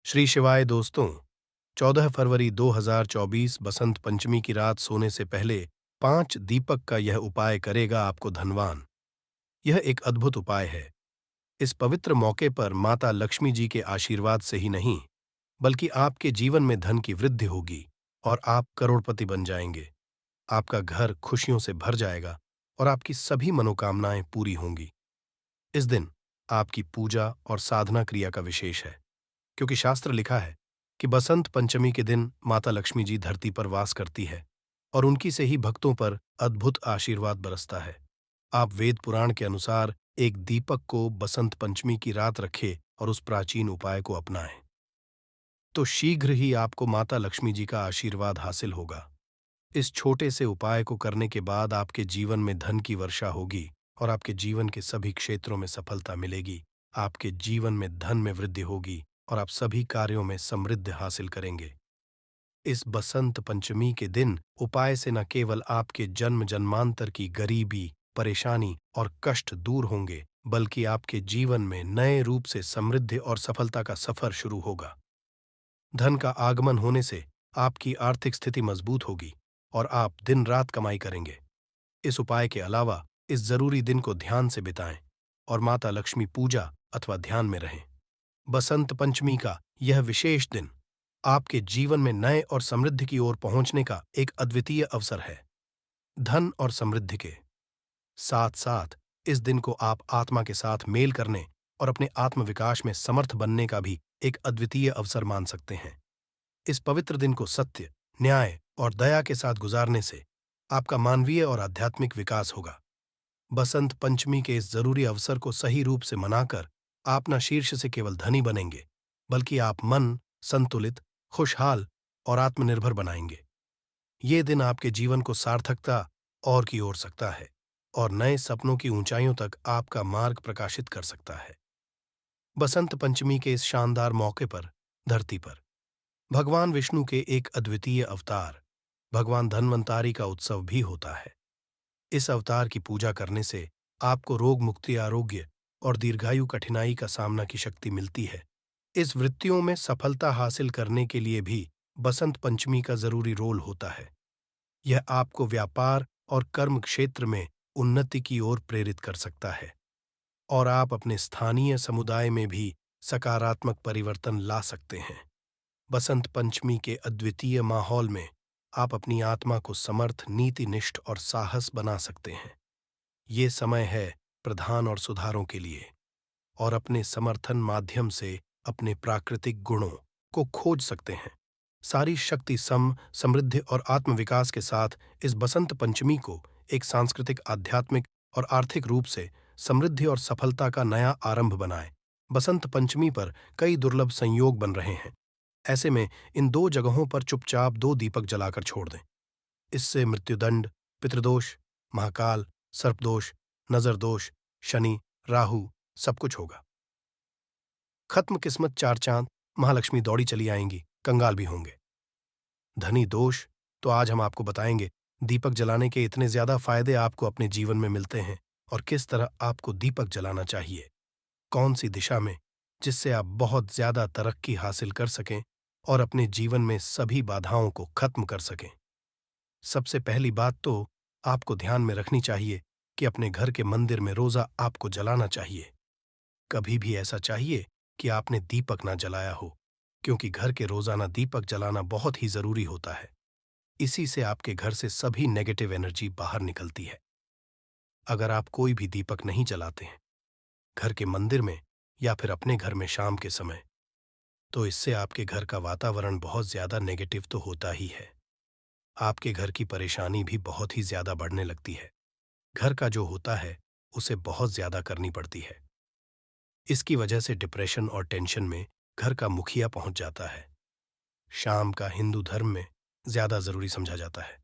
श्री शिवाय दोस्तों। 14 फरवरी 2024 बसंत पंचमी की रात सोने से पहले 5 दीपक का यह उपाय करेगा आपको धनवान। यह एक अद्भुत उपाय है। इस पवित्र मौके पर माता लक्ष्मी जी के आशीर्वाद से ही नहीं, बल्कि आपके जीवन में धन की वृद्धि होगी और आप करोड़पति बन जाएंगे। आपका घर खुशियों से भर जाएगा और आपकी सभी मनोकामनाएं पूरी होंगी। इस दिन आपकी पूजा और साधना क्रिया का विशेष है, क्योंकि शास्त्र लिखा है कि बसंत पंचमी के दिन माता लक्ष्मी जी धरती पर वास करती है और उनकी से ही भक्तों पर अद्भुत आशीर्वाद बरसता है। आप वेद पुराण के अनुसार एक दीपक को बसंत पंचमी की रात रखें और उस प्राचीन उपाय को अपनाएं, तो शीघ्र ही आपको माता लक्ष्मी जी का आशीर्वाद हासिल होगा। इस छोटे से उपाय को करने के बाद आपके जीवन में धन की वर्षा होगी और आपके जीवन के सभी क्षेत्रों में सफलता मिलेगी। आपके जीवन में धन में वृद्धि होगी और आप सभी कार्यों में समृद्धि हासिल करेंगे। इस बसंत पंचमी के दिन उपाय से न केवल आपके जन्म जन्मांतर की गरीबी, परेशानी और कष्ट दूर होंगे, बल्कि आपके जीवन में नए रूप से समृद्धि और सफलता का सफर शुरू होगा। धन का आगमन होने से आपकी आर्थिक स्थिति मजबूत होगी और आप दिन रात कमाई करेंगे। इस उपाय के अलावा इस जरूरी दिन को ध्यान से बिताएं और माता लक्ष्मी पूजा अथवा ध्यान में रहें। बसंत पंचमी का यह विशेष दिन आपके जीवन में नए और समृद्धि की ओर पहुंचने का एक अद्वितीय अवसर है। धन और समृद्धि के साथ साथ इस दिन को आप आत्मा के साथ मेल करने और अपने आत्मविकास में समर्थ बनने का भी एक अद्वितीय अवसर मान सकते हैं। इस पवित्र दिन को सत्य, न्याय और दया के साथ गुजारने से आपका मानवीय और आध्यात्मिक विकास होगा। बसंत पंचमी के इस जरूरी अवसर को सही रूप से मनाकर आप न शीर्ष से केवल धनी बनेंगे, बल्कि आप मन संतुलित, खुशहाल और आत्मनिर्भर बनाएंगे। ये दिन आपके जीवन को सार्थकता और की ओर सकता है और नए सपनों की ऊंचाइयों तक आपका मार्ग प्रकाशित कर सकता है। बसंत पंचमी के इस शानदार मौके पर धरती पर भगवान विष्णु के एक अद्वितीय अवतार भगवान धन्वंतारी का उत्सव भी होता है। इस अवतार की पूजा करने से आपको रोग मुक्ति, आरोग्य और दीर्घायु कठिनाई का सामना की शक्ति मिलती है। इस वृत्तियों में सफलता हासिल करने के लिए भी बसंत पंचमी का जरूरी रोल होता है। यह आपको व्यापार और कर्म क्षेत्र में उन्नति की ओर प्रेरित कर सकता है और आप अपने स्थानीय समुदाय में भी सकारात्मक परिवर्तन ला सकते हैं। बसंत पंचमी के अद्वितीय माहौल में आप अपनी आत्मा को समर्थ, नीतिनिष्ठ और साहस बना सकते हैं। ये समय है प्रधान और सुधारों के लिए और अपने समर्थन माध्यम से अपने प्राकृतिक गुणों को खोज सकते हैं। सारी शक्ति, समृद्धि और आत्मविकास के साथ इस बसंत पंचमी को एक सांस्कृतिक, आध्यात्मिक और आर्थिक रूप से समृद्धि और सफलता का नया आरंभ बनाएं। बसंत पंचमी पर कई दुर्लभ संयोग बन रहे हैं। ऐसे में इन 2 जगहों पर चुपचाप 2 दीपक जलाकर छोड़ दें। इससे मृत्युदंड, पितृदोष, महाकाल, सर्पदोष, नजर दोष, शनि, राहु सब कुछ होगा खत्म। किस्मत चार चांद, महालक्ष्मी दौड़ी चली आएंगी, कंगाल भी होंगे। धनी दोष तो आज हम आपको बताएंगे। दीपक जलाने के इतने ज्यादा फायदे आपको अपने जीवन में मिलते हैं और किस तरह आपको दीपक जलाना चाहिए, कौन सी दिशा में, जिससे आप बहुत ज्यादा तरक्की हासिल कर सकें और अपने जीवन में सभी बाधाओं को खत्म कर सकें। सबसे पहली बात तो आपको ध्यान में रखनी चाहिए कि अपने घर के मंदिर में रोजा आपको जलाना चाहिए। कभी भी ऐसा चाहिए कि आपने दीपक ना जलाया हो, क्योंकि घर के रोजाना दीपक जलाना बहुत ही जरूरी होता है। इसी से आपके घर से सभी नेगेटिव एनर्जी बाहर निकलती है। अगर आप कोई भी दीपक नहीं जलाते हैं घर के मंदिर में या फिर अपने घर में शाम के समय, तो इससे आपके घर का वातावरण बहुत ज्यादा नेगेटिव तो होता ही है। आपके घर की परेशानी भी बहुत ही ज्यादा बढ़ने लगती है। घर का जो होता है उसे बहुत ज्यादा करनी पड़ती है। इसकी वजह से डिप्रेशन और टेंशन में घर का मुखिया पहुंच जाता है। शाम का हिंदू धर्म में ज्यादा जरूरी समझा जाता है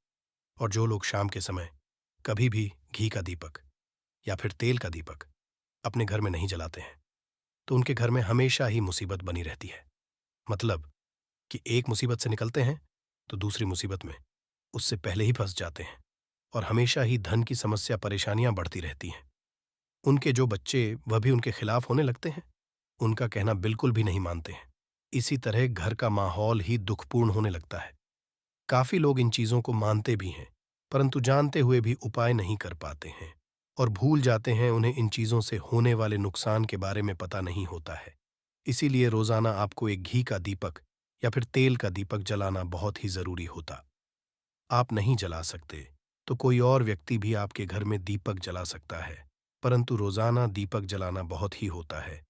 और जो लोग शाम के समय कभी भी घी का दीपक या फिर तेल का दीपक अपने घर में नहीं जलाते हैं, तो उनके घर में हमेशा ही मुसीबत बनी रहती है। मतलब कि एक मुसीबत से निकलते हैं तो दूसरी मुसीबत में उससे पहले ही फंस जाते हैं और हमेशा ही धन की समस्या, परेशानियां बढ़ती रहती हैं। उनके जो बच्चे वह भी उनके खिलाफ होने लगते हैं, उनका कहना बिल्कुल भी नहीं मानते हैं। इसी तरह घर का माहौल ही दुखपूर्ण होने लगता है। काफी लोग इन चीजों को मानते भी हैं, परंतु जानते हुए भी उपाय नहीं कर पाते हैं और भूल जाते हैं। उन्हें इन चीजों से होने वाले नुकसान के बारे में पता नहीं होता है। इसीलिए रोजाना आपको एक घी का दीपक या फिर तेल का दीपक जलाना बहुत ही जरूरी होता। आप नहीं जला सकते तो कोई और व्यक्ति भी आपके घर में दीपक जला सकता है, परंतु रोजाना दीपक जलाना बहुत ही होता है।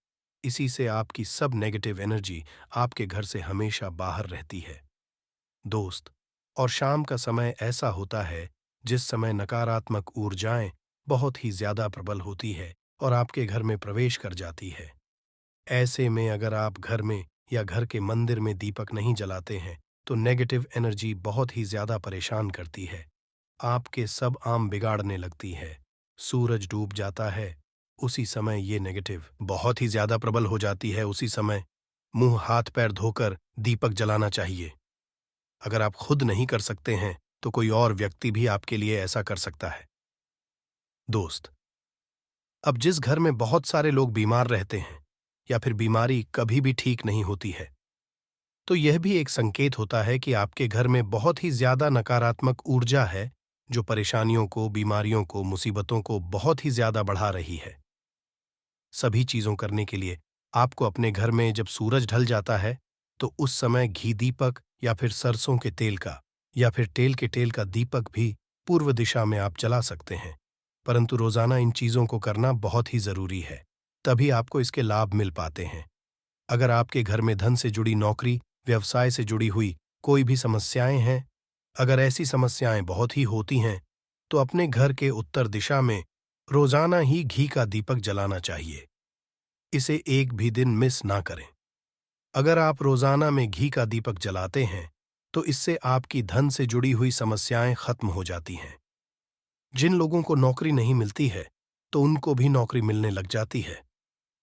इसी से आपकी सब नेगेटिव एनर्जी आपके घर से हमेशा बाहर रहती है। दोस्त, और शाम का समय ऐसा होता है जिस समय नकारात्मक ऊर्जाएं बहुत ही ज्यादा प्रबल होती है और आपके घर में प्रवेश कर जाती है। ऐसे में अगर आप घर में या घर के मंदिर में दीपक नहीं जलाते हैं तो नेगेटिव एनर्जी बहुत ही ज्यादा परेशान करती है। आपके सब आम बिगाड़ने लगती है। सूरज डूब जाता है, उसी समय ये नेगेटिव बहुत ही ज्यादा प्रबल हो जाती है। उसी समय मुंह हाथ पैर धोकर दीपक जलाना चाहिए। अगर आप खुद नहीं कर सकते हैं तो कोई और व्यक्ति भी आपके लिए ऐसा कर सकता है। दोस्त, अब जिस घर में बहुत सारे लोग बीमार रहते हैं या फिर बीमारी कभी भी ठीक नहीं होती है, तो यह भी एक संकेत होता है कि आपके घर में बहुत ही ज्यादा नकारात्मक ऊर्जा है जो परेशानियों को, बीमारियों को, मुसीबतों को बहुत ही ज्यादा बढ़ा रही है। सभी चीजों करने के लिए आपको अपने घर में जब सूरज ढल जाता है तो उस समय घी दीपक या फिर सरसों के तेल का या फिर तेल का दीपक भी पूर्व दिशा में आप जला सकते हैं। परंतु रोजाना इन चीजों को करना बहुत ही जरूरी है, तभी आपको इसके लाभ मिल पाते हैं। अगर आपके घर में धन से जुड़ी नौकरी, व्यवसाय से जुड़ी हुई कोई भी समस्याएं हैं, अगर ऐसी समस्याएं बहुत ही होती हैं, तो अपने घर के उत्तर दिशा में रोजाना ही घी का दीपक जलाना चाहिए। इसे एक भी दिन मिस ना करें। अगर आप रोजाना में घी का दीपक जलाते हैं तो इससे आपकी धन से जुड़ी हुई समस्याएं खत्म हो जाती हैं। जिन लोगों को नौकरी नहीं मिलती है तो उनको भी नौकरी मिलने लग जाती है।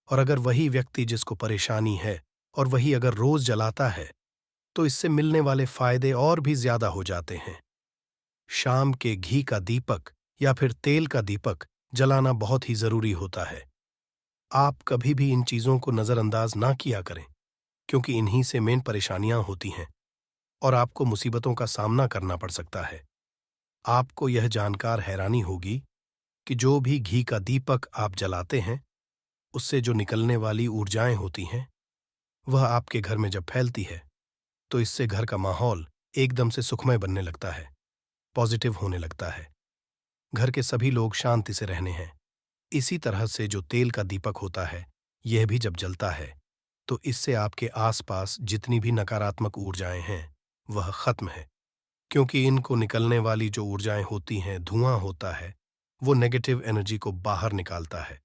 और अगर वही व्यक्ति जिसको परेशानी है और वही अगर रोज जलाता है तो इससे मिलने वाले फायदे और भी ज्यादा हो जाते हैं। शाम के घी का दीपक या फिर तेल का दीपक जलाना बहुत ही जरूरी होता है। आप कभी भी इन चीजों को नजरअंदाज ना किया करें, क्योंकि इन्हीं से मेन परेशानियां होती हैं और आपको मुसीबतों का सामना करना पड़ सकता है। आपको यह जानकर हैरानी होगी कि जो भी घी का दीपक आप जलाते हैं उससे जो निकलने वाली ऊर्जाएं होती हैं वह आपके घर में जब फैलती है तो इससे घर का माहौल एकदम से सुखमय बनने लगता है, पॉजिटिव होने लगता है। घर के सभी लोग शांति से रहने हैं। इसी तरह से जो तेल का दीपक होता है यह भी जब जलता है तो इससे आपके आसपास जितनी भी नकारात्मक ऊर्जाएं हैं वह खत्म है, क्योंकि इनको निकलने वाली जो ऊर्जाएं होती हैं, धुआं होता है, वो नेगेटिव एनर्जी को बाहर निकालता है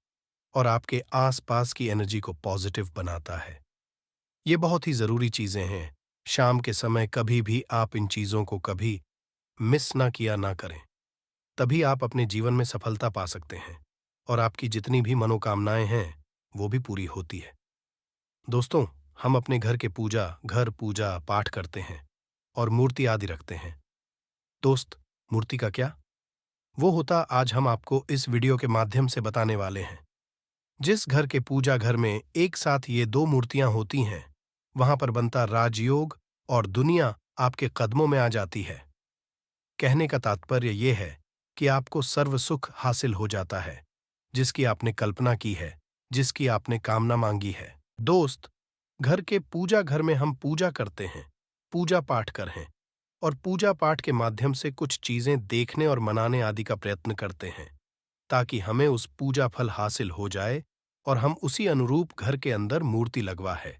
और आपके आसपास की एनर्जी को पॉजिटिव बनाता है। ये बहुत ही जरूरी चीजें हैं। शाम के समय कभी भी आप इन चीजों को कभी मिस ना किया ना करें, तभी आप अपने जीवन में सफलता पा सकते हैं और आपकी जितनी भी मनोकामनाएं हैं वो भी पूरी होती है। दोस्तों, हम अपने घर के घर पूजा पाठ करते हैं और मूर्ति आदि रखते हैं। दोस्त, मूर्ति का क्या वो होता आज हम आपको इस वीडियो के माध्यम से बताने वाले हैं। जिस घर के पूजा घर में एक साथ ये दो मूर्तियां होती हैं वहां पर बनता राजयोग और दुनिया आपके कदमों में आ जाती है। कहने का तात्पर्य यह है कि आपको सर्व सुख हासिल हो जाता है, जिसकी आपने कल्पना की है, जिसकी आपने कामना मांगी है। दोस्त, घर के पूजा घर में हम पूजा करते हैं, पूजा पाठ कर हैं और पूजा पाठ के माध्यम से कुछ चीजें देखने और मनाने आदि का प्रयत्न करते हैं ताकि हमें उस पूजा फल हासिल हो जाए और हम उसी अनुरूप घर के अंदर मूर्ति लगवा है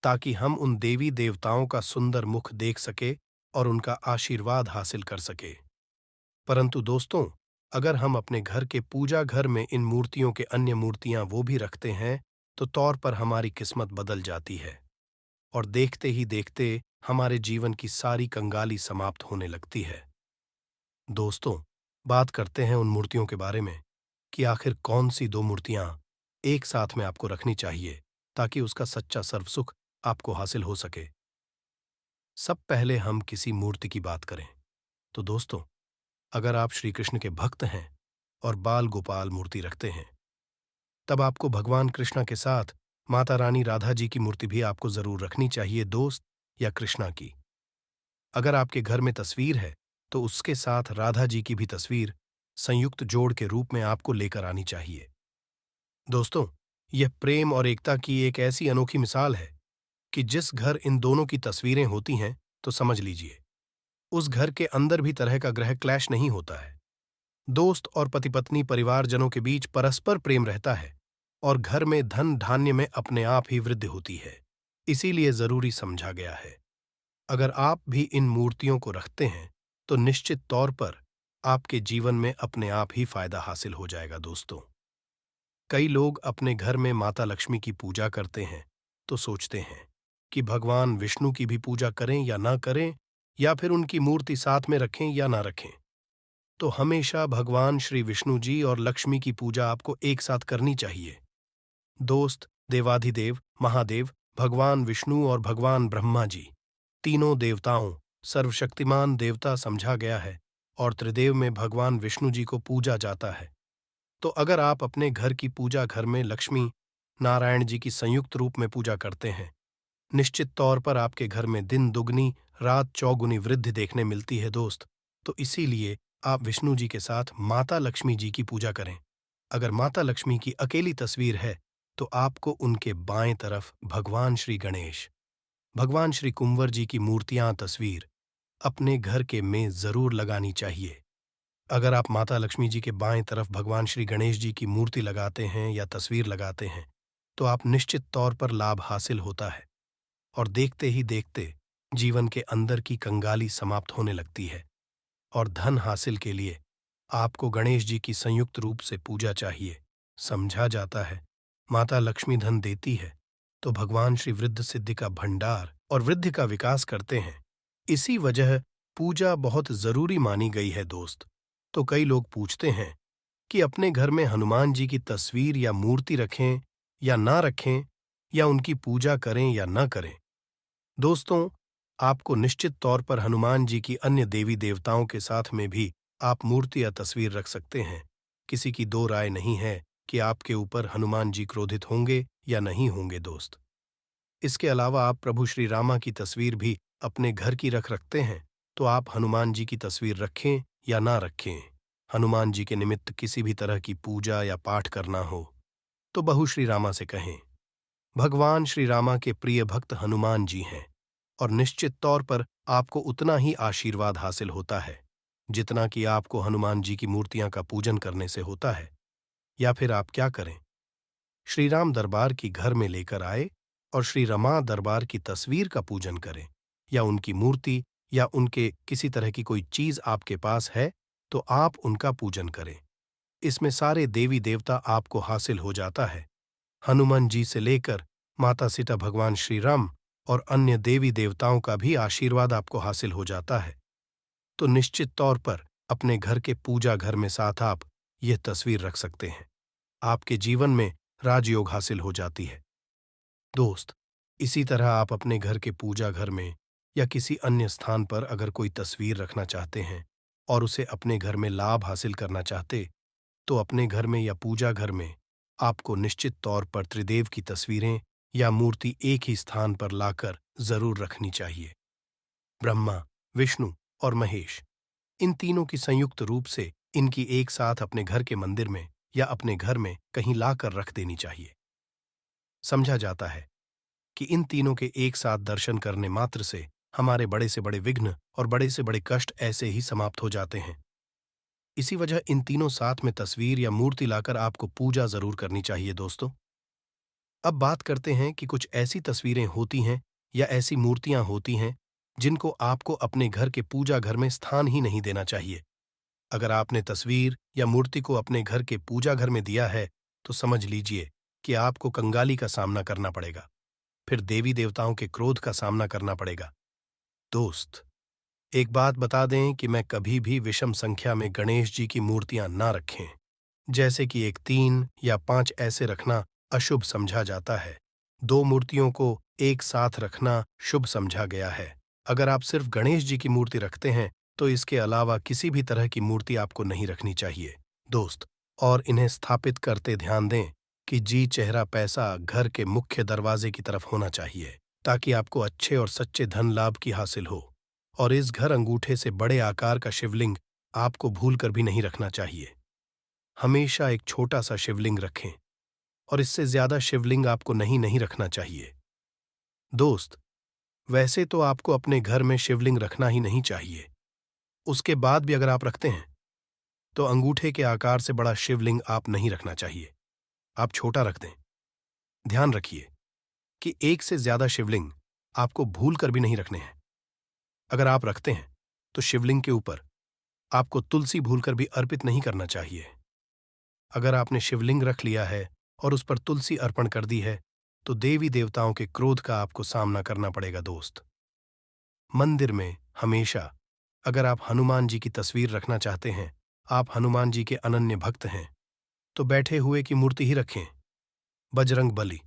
ताकि हम उन देवी देवताओं का सुंदर मुख देख सके और उनका आशीर्वाद हासिल कर सके। परंतु दोस्तों, अगर हम अपने घर के पूजा घर में इन मूर्तियों के अन्य मूर्तियां वो भी रखते हैं तो तौर पर हमारी किस्मत बदल जाती है और देखते ही देखते हमारे जीवन की सारी कंगाली समाप्त होने लगती है। दोस्तों, बात करते हैं उन मूर्तियों के बारे में कि आखिर कौन सी दो मूर्तियां एक साथ में आपको रखनी चाहिए ताकि उसका सच्चा सर्वसुख आपको हासिल हो सके। सब पहले हम किसी मूर्ति की बात करें तो दोस्तों, अगर आप श्री कृष्ण के भक्त हैं और बाल गोपाल मूर्ति रखते हैं तब आपको भगवान कृष्ण के साथ माता रानी राधा जी की मूर्ति भी आपको जरूर रखनी चाहिए दोस्त, या कृष्णा की। अगर आपके घर में तस्वीर है तो उसके साथ राधा जी की भी तस्वीर संयुक्त जोड़ के रूप में आपको लेकर आनी चाहिए। दोस्तों, यह प्रेम और एकता की एक ऐसी अनोखी मिसाल है कि जिस घर इन दोनों की तस्वीरें होती हैं तो समझ लीजिए उस घर के अंदर भी तरह का ग्रह क्लैश नहीं होता है। दोस्त और पति पत्नी परिवारजनों के बीच परस्पर प्रेम रहता है और घर में धन धान्य में अपने आप ही वृद्धि होती है। इसीलिए जरूरी समझा गया है। अगर आप भी इन मूर्तियों को रखते हैं तो निश्चित तौर पर आपके जीवन में अपने आप ही फायदा हासिल हो जाएगा दोस्तों। कई लोग अपने घर में माता लक्ष्मी की पूजा करते हैं तो सोचते हैं कि भगवान विष्णु की भी पूजा करें या ना करें, या फिर उनकी मूर्ति साथ में रखें या ना रखें। तो हमेशा भगवान श्री विष्णु जी और लक्ष्मी की पूजा आपको एक साथ करनी चाहिए। दोस्त, देवाधिदेव महादेव, भगवान विष्णु और भगवान ब्रह्मा जी, तीनों देवताओं सर्वशक्तिमान देवता समझा गया है और त्रिदेव में भगवान विष्णु जी को पूजा जाता है। तो अगर आप अपने घर की पूजा घर में लक्ष्मी नारायण जी की संयुक्त रूप में पूजा करते हैं, निश्चित तौर पर आपके घर में दिन दुगनी रात चौगुनी वृद्धि देखने मिलती है दोस्त। तो इसीलिए आप विष्णु जी के साथ माता लक्ष्मी जी की पूजा करें। अगर माता लक्ष्मी की अकेली तस्वीर है तो आपको उनके बाएं तरफ भगवान श्री गणेश, भगवान श्री कुंवर जी की मूर्तियां तस्वीर अपने घर के में जरूर लगानी चाहिए। अगर आप माता लक्ष्मी जी के बाएं तरफ भगवान श्री गणेश जी की मूर्ति लगाते हैं या तस्वीर लगाते हैं तो आप निश्चित तौर पर लाभ हासिल होता है और देखते ही देखते जीवन के अंदर की कंगाली समाप्त होने लगती है। और धन हासिल के लिए आपको गणेश जी की संयुक्त रूप से पूजा चाहिए। समझा जाता है माता लक्ष्मी धन देती है तो भगवान श्री वृद्ध सिद्धि का भंडार और वृद्धि का विकास करते हैं। इसी वजह पूजा बहुत जरूरी मानी गई है दोस्त। तो कई लोग पूछते हैं कि अपने घर में हनुमान जी की तस्वीर या मूर्ति रखें या ना रखें, या उनकी पूजा करें या ना करें। दोस्तों, आपको निश्चित तौर पर हनुमान जी की अन्य देवी देवताओं के साथ में भी आप मूर्ति या तस्वीर रख सकते हैं। किसी की दो राय नहीं है कि आपके ऊपर हनुमान जी क्रोधित होंगे या नहीं होंगे दोस्त। इसके अलावा आप प्रभु श्री रामा की तस्वीर भी अपने घर की रखते हैं तो आप हनुमान जी की तस्वीर रखें या ना रखें, हनुमान जी के निमित्त किसी भी तरह की पूजा या पाठ करना हो तो बहू श्री रामा से कहें। भगवान श्री रामा के प्रिय भक्त हनुमान जी हैं और निश्चित तौर पर आपको उतना ही आशीर्वाद हासिल होता है जितना कि आपको हनुमान जी की मूर्तियां का पूजन करने से होता है। या फिर आप क्या करें, श्री राम दरबार की घर में लेकर आए और श्री रमा दरबार की तस्वीर का पूजन करें, या उनकी मूर्ति या उनके किसी तरह की कोई चीज आपके पास है तो आप उनका पूजन करें। इसमें सारे देवी देवता आपको हासिल हो जाता है। हनुमान जी से लेकर माता सीता, भगवान श्री राम और अन्य देवी देवताओं का भी आशीर्वाद आपको हासिल हो जाता है। तो निश्चित तौर पर अपने घर के पूजा घर में साथ आप यह तस्वीर रख सकते हैं। आपके जीवन में राजयोग हासिल हो जाती है। दोस्त, इसी तरह आप अपने घर के पूजा घर में या किसी अन्य स्थान पर अगर कोई तस्वीर रखना चाहते हैं और उसे अपने घर में लाभ हासिल करना चाहते तो अपने घर में या पूजा घर में आपको निश्चित तौर पर त्रिदेव की तस्वीरें या मूर्ति एक ही स्थान पर लाकर जरूर रखनी चाहिए। ब्रह्मा, विष्णु और महेश, इन तीनों की संयुक्त रूप से इनकी एक साथ अपने घर के मंदिर में या अपने घर में कहीं लाकर रख देनी चाहिए। समझा जाता है कि इन तीनों के एक साथ दर्शन करने मात्र से हमारे बड़े से बड़े विघ्न और बड़े से बड़े कष्ट ऐसे ही समाप्त हो जाते हैं। इसी वजह इन तीनों साथ में तस्वीर या मूर्ति लाकर आपको पूजा जरूर करनी चाहिए दोस्तों। अब बात करते हैं कि कुछ ऐसी तस्वीरें होती हैं या ऐसी मूर्तियां होती हैं जिनको आपको अपने घर के पूजा घर में स्थान ही नहीं देना चाहिए। अगर आपने तस्वीर या मूर्ति को अपने घर के पूजा घर में दिया है तो समझ लीजिए कि आपको कंगाली का सामना करना पड़ेगा, फिर देवी देवताओं के क्रोध का सामना करना पड़ेगा। दोस्त, एक बात बता दें कि मैं कभी भी विषम संख्या में गणेश जी की मूर्तियां ना रखें, जैसे कि 1, 3 या 5 ऐसे रखना अशुभ समझा जाता है। 2 मूर्तियों को एक साथ रखना शुभ समझा गया है। अगर आप सिर्फ गणेश जी की मूर्ति रखते हैं तो इसके अलावा किसी भी तरह की मूर्ति आपको नहीं रखनी चाहिए दोस्त। और इन्हें स्थापित करते ध्यान दें कि जी चेहरा पैसा घर के मुख्य दरवाजे की तरफ होना चाहिए, ताकि आपको अच्छे और सच्चे धन लाभ की हासिल हो। और इस घर अंगूठे से बड़े आकार का शिवलिंग आपको भूल कर भी नहीं रखना चाहिए। हमेशा एक छोटा सा शिवलिंग रखें, और इससे ज्यादा शिवलिंग आपको नहीं रखना चाहिए। दोस्त, वैसे तो आपको अपने घर में शिवलिंग रखना ही नहीं चाहिए। उसके बाद भी अगर आप रखते हैं तो अंगूठे के आकार से बड़ा शिवलिंग आप नहीं रखना चाहिए, आप छोटा रख दें। ध्यान रखिए कि एक से ज्यादा शिवलिंग आपको भूल कर भी नहीं रखने हैं। अगर आप रखते हैं तो शिवलिंग के ऊपर आपको तुलसी भूलकर भी अर्पित नहीं करना चाहिए। अगर आपने शिवलिंग रख लिया है और उस पर तुलसी अर्पण कर दी है तो देवी देवताओं के क्रोध का आपको सामना करना पड़ेगा। दोस्त, मंदिर में हमेशा अगर आप हनुमान जी की तस्वीर रखना चाहते हैं, आप हनुमान जी के अनन्य भक्त हैं, तो बैठे हुए की मूर्ति ही रखें। बजरंग बली,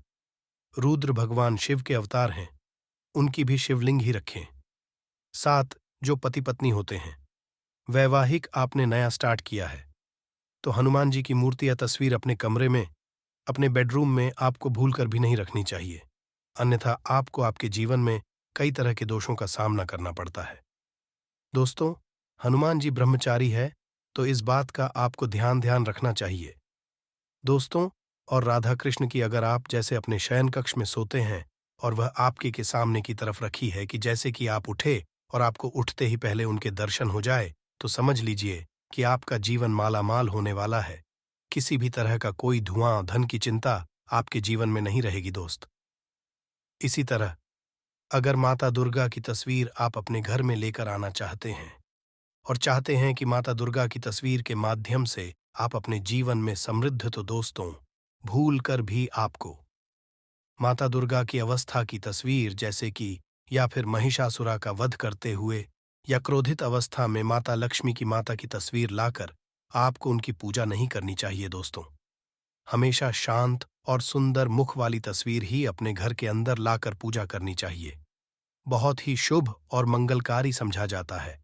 रुद्र भगवान शिव के अवतार हैं, उनकी भी शिवलिंग ही रखें। 7 जो पति पत्नी होते हैं, वैवाहिक आपने नया स्टार्ट किया है, तो हनुमान जी की मूर्ति या तस्वीर अपने कमरे में, अपने बेडरूम में आपको भूलकर भी नहीं रखनी चाहिए, अन्यथा आपको आपके जीवन में कई तरह के दोषों का सामना करना पड़ता है। दोस्तों, हनुमान जी ब्रह्मचारी है, तो इस बात का आपको ध्यान रखना चाहिए। दोस्तों, और राधा कृष्ण की अगर आप जैसे अपने शयन कक्ष में सोते हैं और वह आपके के सामने की तरफ रखी है कि जैसे कि आप उठे और आपको उठते ही पहले उनके दर्शन हो जाए, तो समझ लीजिए कि आपका जीवन मालामाल होने वाला है। किसी भी तरह का कोई धुआं, धन की चिंता आपके जीवन में नहीं रहेगी। दोस्त, इसी तरह अगर माता दुर्गा की तस्वीर आप अपने घर में लेकर आना चाहते हैं और चाहते हैं कि माता दुर्गा की तस्वीर के माध्यम से आप अपने जीवन में समृद्ध, तो दोस्तों, भूल कर भी आपको माता दुर्गा की अवस्था की तस्वीर, जैसे कि या फिर महिषासुरा का वध करते हुए या क्रोधित अवस्था में माता लक्ष्मी की माता की तस्वीर लाकर आपको उनकी पूजा नहीं करनी चाहिए। दोस्तों, हमेशा शांत और सुंदर मुख वाली तस्वीर ही अपने घर के अंदर लाकर पूजा करनी चाहिए। बहुत ही शुभ और मंगलकारी समझा जाता है।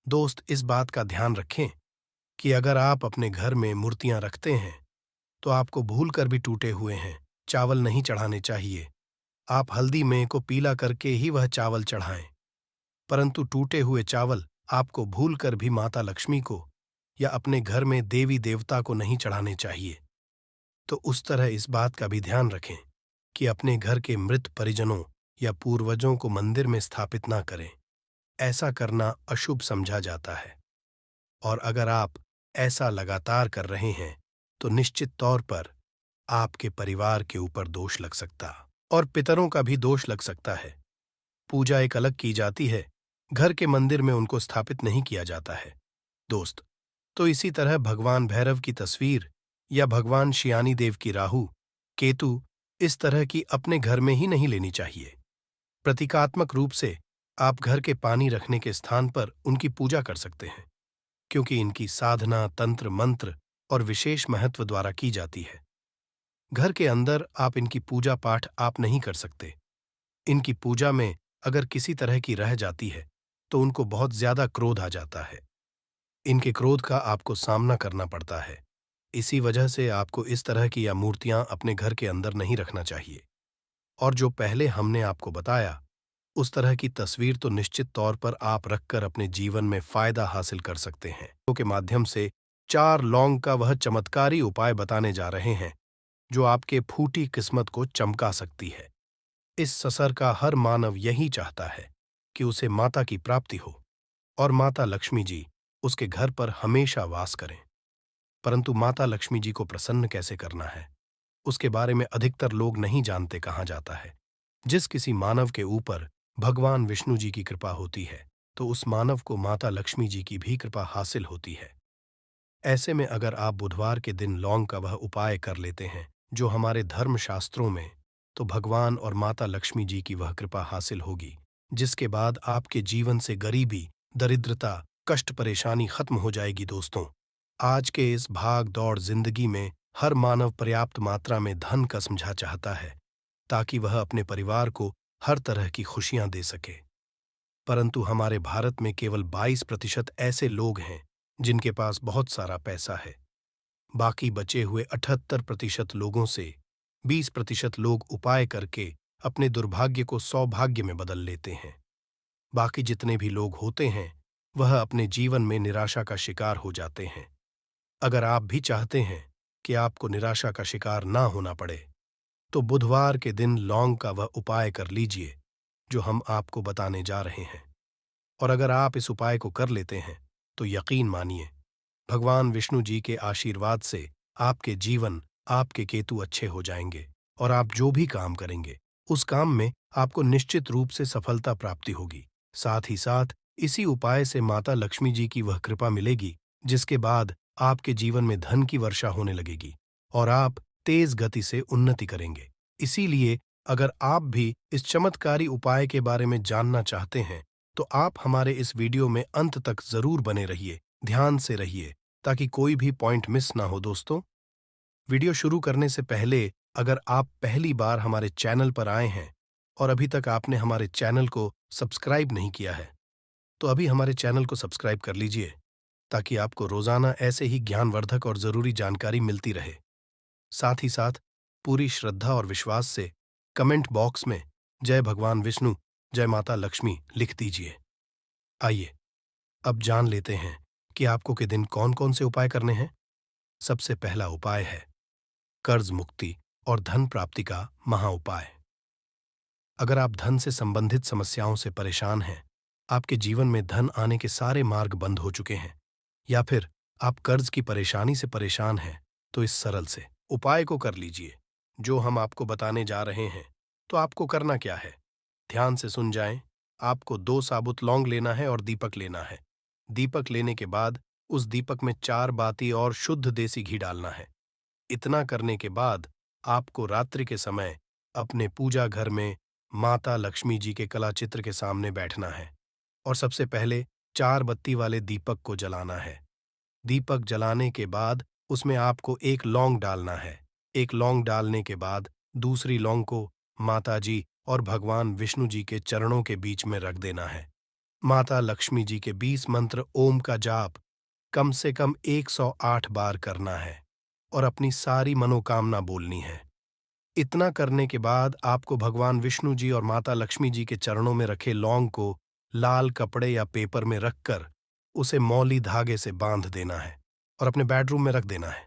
दोस्त, इस बात का ध्यान रखें कि अगर आप अपने घर में मूर्तियां रखते हैं तो आपको भूल कर भी टूटे हुए हैं चावल नहीं चढ़ाने चाहिए। आप हल्दी में को पीला करके ही वह चावल चढ़ाएं, परंतु टूटे हुए चावल आपको भूल कर भी माता लक्ष्मी को या अपने घर में देवी देवता को नहीं चढ़ाने चाहिए। तो उस तरह इस बात का भी ध्यान रखें कि अपने घर के मृत परिजनों या पूर्वजों को मंदिर में स्थापित ना करें। ऐसा करना अशुभ समझा जाता है, और अगर आप ऐसा लगातार कर रहे हैं तो निश्चित तौर पर आपके परिवार के ऊपर दोष लग सकता, और पितरों का भी दोष लग सकता है। पूजा एक अलग की जाती है, घर के मंदिर में उनको स्थापित नहीं किया जाता है। दोस्त, तो इसी तरह भगवान भैरव की तस्वीर या भगवान शियानी देव की राहु, केतु, इस तरह की अपने घर में ही नहीं लेनी चाहिए। प्रतीकात्मक रूप से आप घर के पानी रखने के स्थान पर उनकी पूजा कर सकते हैं, क्योंकि इनकी साधना तंत्र मंत्र और विशेष महत्व द्वारा की जाती है। घर के अंदर आप इनकी पूजा पाठ आप नहीं कर सकते। इनकी पूजा में अगर किसी तरह की रह जाती है तो उनको बहुत ज्यादा क्रोध आ जाता है। इनके क्रोध का आपको सामना करना पड़ता है। इसी वजह से आपको इस तरह की या मूर्तियां अपने घर के अंदर नहीं रखना चाहिए। और जो पहले हमने आपको बताया, उस तरह की तस्वीर तो निश्चित तौर पर आप रखकर अपने जीवन में फायदा हासिल कर सकते हैं। के माध्यम से 4 लौंग का वह चमत्कारी उपाय बताने जा रहे हैं जो आपके फूटी किस्मत को चमका सकती है। इस ससर का हर मानव यही चाहता है कि उसे माता की प्राप्ति हो और माता लक्ष्मी जी उसके घर पर हमेशा वास करें। परंतु माता लक्ष्मी जी को प्रसन्न कैसे करना है, उसके बारे में अधिकतर लोग नहीं जानते। कहा जाता है, जिस किसी मानव के ऊपर भगवान विष्णु जी की कृपा होती है तो उस मानव को माता लक्ष्मी जी की भी कृपा हासिल होती है। ऐसे में अगर आप बुधवार के दिन लौंग का वह उपाय कर लेते हैं जो हमारे धर्मशास्त्रों में, तो भगवान और माता लक्ष्मी जी की वह कृपा हासिल होगी, जिसके बाद आपके जीवन से गरीबी, दरिद्रता, कष्ट, परेशानी खत्म हो जाएगी। दोस्तों, आज के इस भाग दौड़ जिंदगी में हर मानव पर्याप्त मात्रा में धन का समझा चाहता है ताकि वह अपने परिवार को हर तरह की खुशियां दे सके। परंतु हमारे भारत में केवल 22% ऐसे लोग हैं जिनके पास बहुत सारा पैसा है। बाकी बचे हुए 78% लोगों से 20% लोग उपाय करके अपने दुर्भाग्य को सौभाग्य में बदल लेते हैं। बाकी जितने भी लोग होते हैं, वह अपने जीवन में निराशा का शिकार हो जाते हैं। अगर आप भी चाहते हैं कि आपको निराशा का शिकार ना होना पड़े, तो बुधवार के दिन लौंग का वह उपाय कर लीजिए जो हम आपको बताने जा रहे हैं। और अगर आप इस उपाय को कर लेते हैं, तो यकीन मानिए, भगवान विष्णु जी के आशीर्वाद से आपके जीवन, आपके केतु अच्छे हो जाएंगे और आप जो भी काम करेंगे, उस काम में आपको निश्चित रूप से सफलता प्राप्ति होगी। साथ ही साथ इसी उपाय से माता लक्ष्मी जी की वह कृपा मिलेगी, जिसके बाद आपके जीवन में धन की वर्षा होने लगेगी और आप तेज गति से उन्नति करेंगे। इसीलिए अगर आप भी इस चमत्कारी उपाय के बारे में जानना चाहते हैं, तो आप हमारे इस वीडियो में अंत तक जरूर बने रहिए, ध्यान से रहिए, ताकि कोई भी पॉइंट मिस ना हो। दोस्तों, वीडियो शुरू करने से पहले अगर आप पहली बार हमारे चैनल पर आए हैं और अभी तक आपने हमारे चैनल को सब्सक्राइब नहीं किया है, तो अभी हमारे चैनल को सब्सक्राइब कर लीजिए, ताकि आपको रोजाना ऐसे ही ज्ञानवर्धक और जरूरी जानकारी मिलती रहे। साथ ही साथ पूरी श्रद्धा और विश्वास से कमेंट बॉक्स में जय भगवान विष्णु, जय माता लक्ष्मी लिख दीजिए। आइए अब जान लेते हैं कि आपको के दिन कौन कौन से उपाय करने हैं। सबसे पहला उपाय है कर्ज मुक्ति और धन प्राप्ति का महा उपाय। अगर आप धन से संबंधित समस्याओं से परेशान हैं, आपके जीवन में धन आने के सारे मार्ग बंद हो चुके हैं, या फिर आप कर्ज की परेशानी से परेशान हैं, तो इस सरल से उपाय को कर लीजिए जो हम आपको बताने जा रहे हैं। तो आपको करना क्या है, ध्यान से सुन जाएं। आपको 2 साबुत लौंग लेना है और दीपक लेना है। दीपक लेने के बाद उस दीपक में 4 बाती और शुद्ध देसी घी डालना है। इतना करने के बाद आपको रात्रि के समय अपने पूजा घर में माता लक्ष्मी जी के कला चित्र के सामने बैठना है और सबसे पहले 4 बत्ती वाले दीपक को जलाना है। दीपक जलाने के बाद उसमें आपको एक लौंग डालना है। एक लौंग डालने के बाद दूसरी लौंग को माता जी और भगवान विष्णु जी के चरणों के बीच में रख देना है। माता लक्ष्मी जी के 20 मंत्र ओम का जाप कम से कम 108 बार करना है और अपनी सारी मनोकामना बोलनी है। इतना करने के बाद आपको भगवान विष्णु जी और माता लक्ष्मी जी के चरणों में रखे लौंग को लाल कपड़े या पेपर में रखकर उसे मौली धागे से बांध देना है और अपने बेडरूम में रख देना है।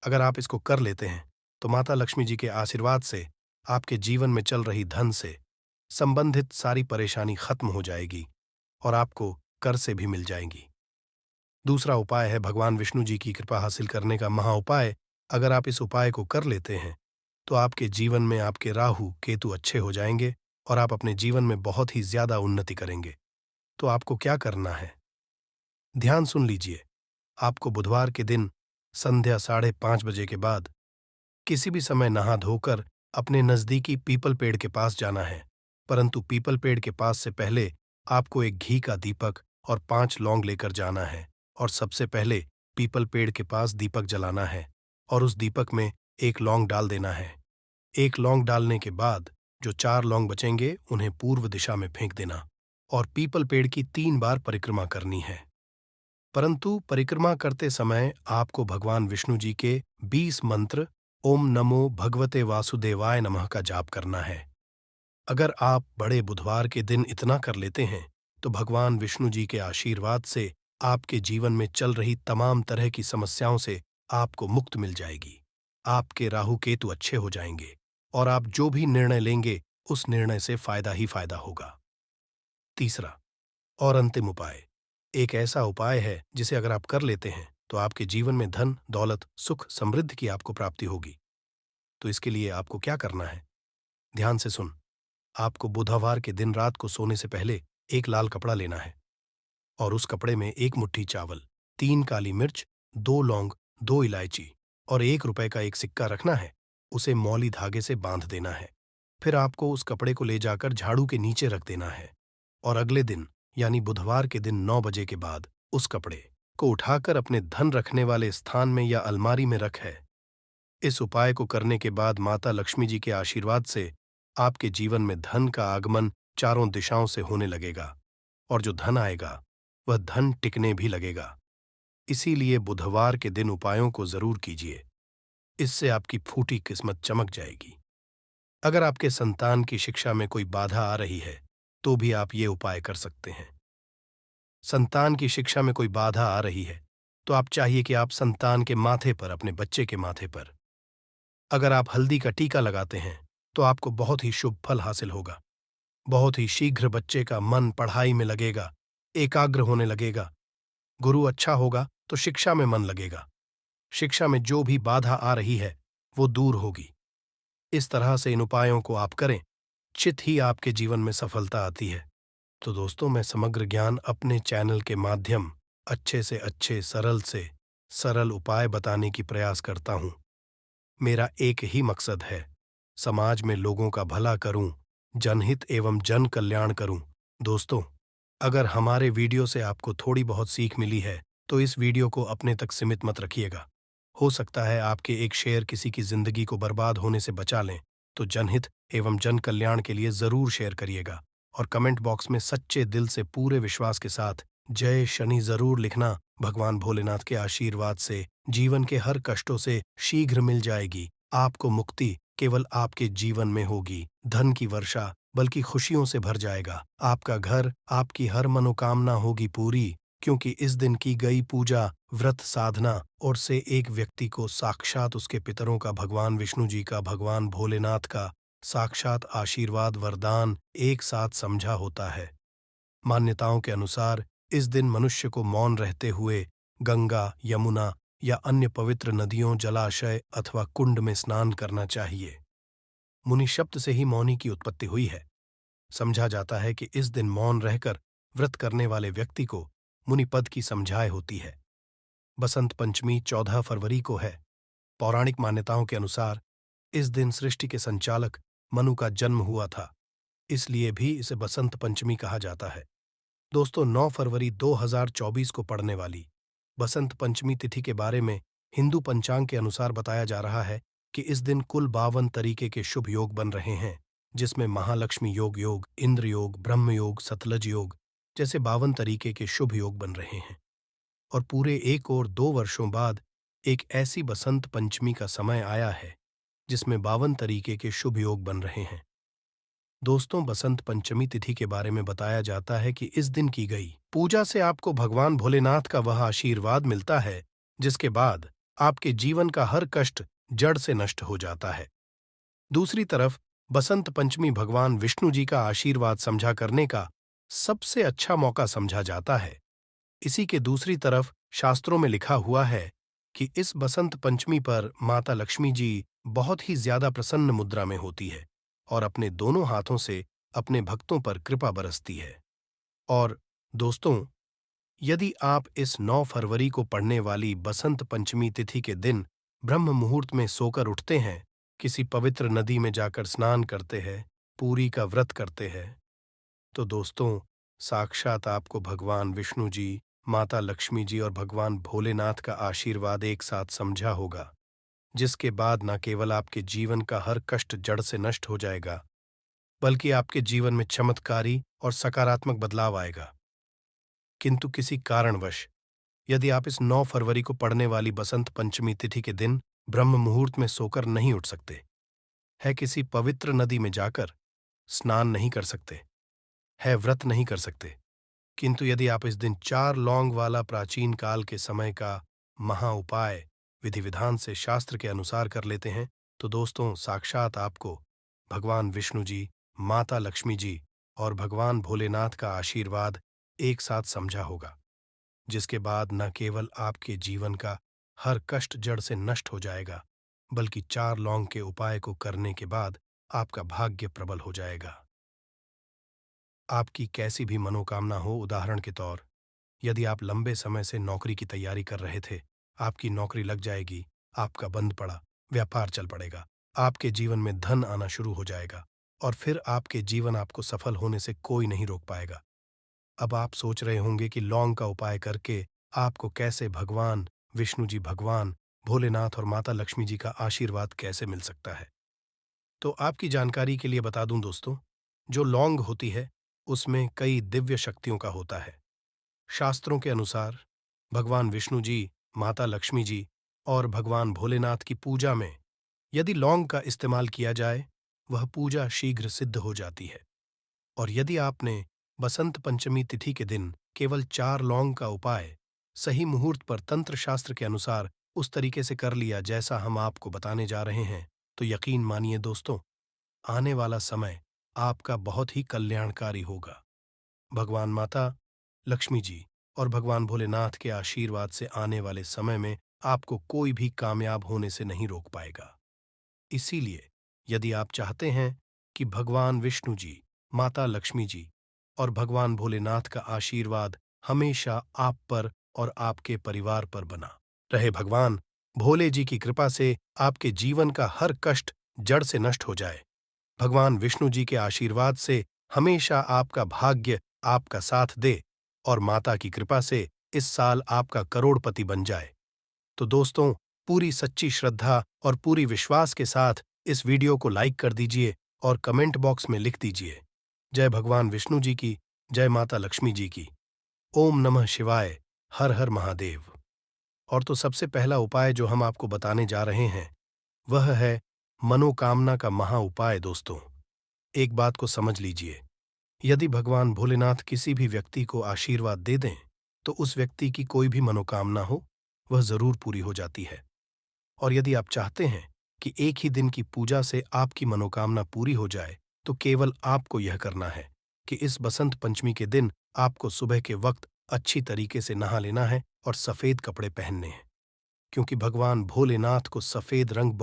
अगर आप इसको कर लेते हैं, तो माता लक्ष्मी जी के आशीर्वाद से आपके जीवन में चल रही धन से संबंधित सारी परेशानी खत्म हो जाएगी और आपको कर से भी मिल जाएंगी। दूसरा उपाय है भगवान विष्णु जी की कृपा हासिल करने का महा उपाय। अगर आप इस उपाय को कर लेते हैं, तो आपके जीवन में आपके राहु केतु अच्छे हो जाएंगे और आप अपने जीवन में बहुत ही ज्यादा उन्नति करेंगे। तो आपको क्या करना है, ध्यान सुन लीजिए। आपको बुधवार के दिन संध्या 5:30 बजे के बाद किसी भी समय नहा धोकर अपने नजदीकी पीपल पेड़ के पास जाना है। परंतु पीपल पेड़ के पास से पहले आपको एक घी का दीपक और 5 लौंग लेकर जाना है और सबसे पहले पीपल पेड़ के पास दीपक जलाना है और उस दीपक में एक लौंग डाल देना है। एक लौंग डालने के बाद जो 4 लौंग बचेंगे उन्हें पूर्व दिशा में फेंक देना और पीपल पेड़ की 3 बार परिक्रमा करनी है। परंतु परिक्रमा करते समय आपको भगवान विष्णु जी के 20 मंत्र ओम नमो भगवते वासुदेवाय नमः का जाप करना है। अगर आप बड़े बुधवार के दिन इतना कर लेते हैं, तो भगवान विष्णु जी के आशीर्वाद से आपके जीवन में चल रही तमाम तरह की समस्याओं से आपको मुक्त मिल जाएगी। आपके राहु केतु अच्छे हो जाएंगे और आप जो भी निर्णय लेंगे, उस निर्णय से फायदा ही फायदा होगा। तीसरा और अंतिम उपाय एक ऐसा उपाय है जिसे अगर आप कर लेते हैं, तो आपके जीवन में धन, दौलत, सुख, समृद्धि की आपको प्राप्ति होगी। तो इसके लिए आपको क्या करना है, ध्यान से सुन। आपको बुधवार के दिन रात को सोने से पहले एक लाल कपड़ा लेना है और उस कपड़े में 1 मुट्ठी चावल, 3 काली मिर्च, 2 लौंग, 2 इलायची और 1 रुपए का एक सिक्का रखना है। उसे मौली धागे से बांध देना है। फिर आपको उस कपड़े को ले जाकर झाड़ू के नीचे रख देना है और अगले दिन यानी बुधवार के दिन 9 बजे के बाद उस कपड़े को उठाकर अपने धन रखने वाले स्थान में या अलमारी में रख है। इस उपाय को करने के बाद माता लक्ष्मी जी के आशीर्वाद से आपके जीवन में धन का आगमन चारों दिशाओं से होने लगेगा और जो धन आएगा, वह धन टिकने भी लगेगा। इसीलिए बुधवार के दिन उपायों को जरूर कीजिए। इससे आपकी फूटी किस्मत चमक जाएगी। अगर आपके संतान की शिक्षा में कोई बाधा आ रही है, तो भी आप ये उपाय कर सकते हैं। संतान की शिक्षा में कोई बाधा आ रही है, तो आप चाहिए कि आप संतान के माथे पर, अपने बच्चे के माथे पर, अगर आप हल्दी का टीका लगाते हैं, तो आपको बहुत ही शुभ फल हासिल होगा। बहुत ही शीघ्र बच्चे का मन पढ़ाई में लगेगा, एकाग्र होने लगेगा। गुरु अच्छा होगा तो शिक्षा में मन लगेगा। शिक्षा में जो भी बाधा आ रही है, वो दूर होगी। इस तरह से इन उपायों को आप करें, चित ही आपके जीवन में सफलता आती है। तो दोस्तों, मैं समग्र ज्ञान अपने चैनल के माध्यम अच्छे से अच्छे, सरल से सरल उपाय बताने की प्रयास करता हूं। मेरा एक ही मकसद है, समाज में लोगों का भला करूं, जनहित एवं जन कल्याण करूं। दोस्तों, अगर हमारे वीडियो से आपको थोड़ी बहुत सीख मिली है, तो इस वीडियो को अपने तक सीमित मत रखिएगा। हो सकता है आपके एक शेयर किसी की जिंदगी को बर्बाद होने से बचा लें, तो जनहित एवं जन कल्याण के लिए जरूर शेयर करिएगा और कमेंट बॉक्स में सच्चे दिल से पूरे विश्वास के साथ जय शनि जरूर लिखना। भगवान भोलेनाथ के आशीर्वाद से जीवन के हर कष्टों से शीघ्र मिल जाएगी। आपको मुक्ति केवल आपके जीवन में होगी। धन की वर्षा बल्कि खुशियों से भर जाएगा। आपका घर, आपकी हर मनोकामना होगी पूरी, क्योंकि इस दिन की गई पूजा, व्रत, साधना और से एक व्यक्ति को साक्षात उसके पितरों का, भगवान विष्णु जी का, भगवान भोलेनाथ का साक्षात आशीर्वाद, वरदान एक साथ समझा होता है। मान्यताओं के अनुसार इस दिन मनुष्य को मौन रहते हुए गंगा, यमुना या अन्य पवित्र नदियों, जलाशय अथवा कुंड में स्नान करना चाहिए। मुनि शब्द से ही मौनी की उत्पत्ति हुई है। समझा जाता है कि इस दिन मौन रहकर व्रत करने वाले व्यक्ति को मुनि पद की समझाए होती है। बसंत पंचमी 14 फरवरी को है। पौराणिक मान्यताओं के अनुसार इस दिन सृष्टि के संचालक मनु का जन्म हुआ था, इसलिए भी इसे बसंत पंचमी कहा जाता है। दोस्तों, 9 फरवरी 2024 को पड़ने वाली बसंत पंचमी तिथि के बारे में हिंदू पंचांग के अनुसार बताया जा रहा है कि इस दिन कुल 52 तरीके के शुभ योग बन रहे हैं, जिसमें महालक्ष्मी योग, इंद्र योग, ब्रह्म योग, सतलज योग जैसे 52 तरीके के शुभ योग बन रहे हैं। और पूरे 1 और 2 वर्षों बाद एक ऐसी बसंत पंचमी का समय आया है जिसमें 52 तरीके के शुभ योग बन रहे हैं। दोस्तों, बसंत पंचमी तिथि के बारे में बताया जाता है कि इस दिन की गई पूजा से आपको भगवान भोलेनाथ का वह आशीर्वाद मिलता है, जिसके बाद आपके जीवन का हर कष्ट जड़ से नष्ट हो जाता है। दूसरी तरफ बसंत पंचमी भगवान विष्णु जी का आशीर्वाद समझा करने का सबसे अच्छा मौका समझा जाता है। इसी के दूसरी तरफ शास्त्रों में लिखा हुआ है कि इस बसंत पंचमी पर माता लक्ष्मी जी बहुत ही ज्यादा प्रसन्न मुद्रा में होती है और अपने दोनों हाथों से अपने भक्तों पर कृपा बरसती है। और दोस्तों, यदि आप इस 9 फरवरी को पड़ने वाली बसंत पंचमी तिथि के दिन ब्रह्म मुहूर्त में सोकर उठते हैं, किसी पवित्र नदी में जाकर स्नान करते हैं, पूरी का व्रत करते हैं, तो दोस्तों, साक्षात आपको भगवान विष्णु जी, माता लक्ष्मी जी और भगवान भोलेनाथ का आशीर्वाद एक साथ समझा होगा, जिसके बाद न केवल आपके जीवन का हर कष्ट जड़ से नष्ट हो जाएगा, बल्कि आपके जीवन में चमत्कारी और सकारात्मक बदलाव आएगा। किंतु किसी कारणवश यदि आप इस 9 फरवरी को पड़ने वाली बसंत पंचमी तिथि के दिन ब्रह्म मुहूर्त में सोकर नहीं उठ सकते, है किसी पवित्र नदी में जाकर स्नान नहीं कर सकते, है व्रत नहीं कर सकते, किंतु यदि आप इस दिन 4 लौंग वाला प्राचीन काल के समय का महा उपाय विधि विधान से शास्त्र के अनुसार कर लेते हैं, तो दोस्तों, साक्षात आपको भगवान विष्णु जी, माता लक्ष्मी जी और भगवान भोलेनाथ का आशीर्वाद एक साथ समझा होगा, जिसके बाद न केवल आपके जीवन का हर कष्ट जड़ से नष्ट हो जाएगा, बल्कि 4 लौंग के उपाय को करने के बाद आपका भाग्य प्रबल हो जाएगा। आपकी कैसी भी मनोकामना हो, उदाहरण के तौर, यदि आप लंबे समय से नौकरी की तैयारी कर रहे थे, आपकी नौकरी लग जाएगी, आपका बंद पड़ा व्यापार चल पड़ेगा, आपके जीवन में धन आना शुरू हो जाएगा और फिर आपके जीवन आपको सफल होने से कोई नहीं रोक पाएगा। अब आप सोच रहे होंगे कि लौंग का उपाय करके आपको कैसे भगवान विष्णु जी, भगवान भोलेनाथ और माता लक्ष्मी जी का आशीर्वाद कैसे मिल सकता है। तो आपकी जानकारी के लिए बता दूं दोस्तों, जो लौंग होती है उसमें कई दिव्य शक्तियों का होता है। शास्त्रों के अनुसार भगवान विष्णु जी, माता लक्ष्मी जी और भगवान भोलेनाथ की पूजा में यदि लौंग का इस्तेमाल किया जाए, वह पूजा शीघ्र सिद्ध हो जाती है। और यदि आपने बसंत पंचमी तिथि के दिन केवल 4 लौंग का उपाय सही मुहूर्त पर तंत्र शास्त्र के अनुसार उस तरीके से कर लिया जैसा हम आपको बताने जा रहे हैं, तो यकीन मानिए दोस्तों, आने वाला समय आपका बहुत ही कल्याणकारी होगा। भगवान माता लक्ष्मी जी और भगवान भोलेनाथ के आशीर्वाद से आने वाले समय में आपको कोई भी कामयाब होने से नहीं रोक पाएगा। इसीलिए यदि आप चाहते हैं कि भगवान विष्णु जी, माता लक्ष्मी जी और भगवान भोलेनाथ का आशीर्वाद हमेशा आप पर और आपके परिवार पर बना रहे, भगवान भोले जी की कृपा से आपके जीवन का हर कष्ट जड़ से नष्ट हो जाए, भगवान विष्णु जी के आशीर्वाद से हमेशा आपका भाग्य आपका साथ दे और माता की कृपा से इस साल आपका करोड़पति बन जाए, तो दोस्तों, पूरी सच्ची श्रद्धा और पूरी विश्वास के साथ इस वीडियो को लाइक कर दीजिए और कमेंट बॉक्स में लिख दीजिए, जय भगवान विष्णु जी की, जय माता लक्ष्मी जी की। ओम नमः शिवाय, हर हर महादेव। और तो सबसे पहला उपाय जो हम आपको बताने जा रहे हैं, वह है मनोकामना का महा उपाय। दोस्तों, एक बात को समझ लीजिए, यदि भगवान भोलेनाथ किसी भी व्यक्ति को आशीर्वाद दे दें, तो उस व्यक्ति की कोई भी मनोकामना हो, वह जरूर पूरी हो जाती है। और यदि आप चाहते हैं कि एक ही दिन की पूजा से आपकी मनोकामना पूरी हो जाए, तो केवल आपको यह करना है कि इस बसंत पंचमी के दिन आपको सुबह के वक्त अच्छी तरीके से नहा लेना है और सफेद कपड़े पहनने हैं, क्योंकि भगवान भोलेनाथ को सफेद रंग बहुत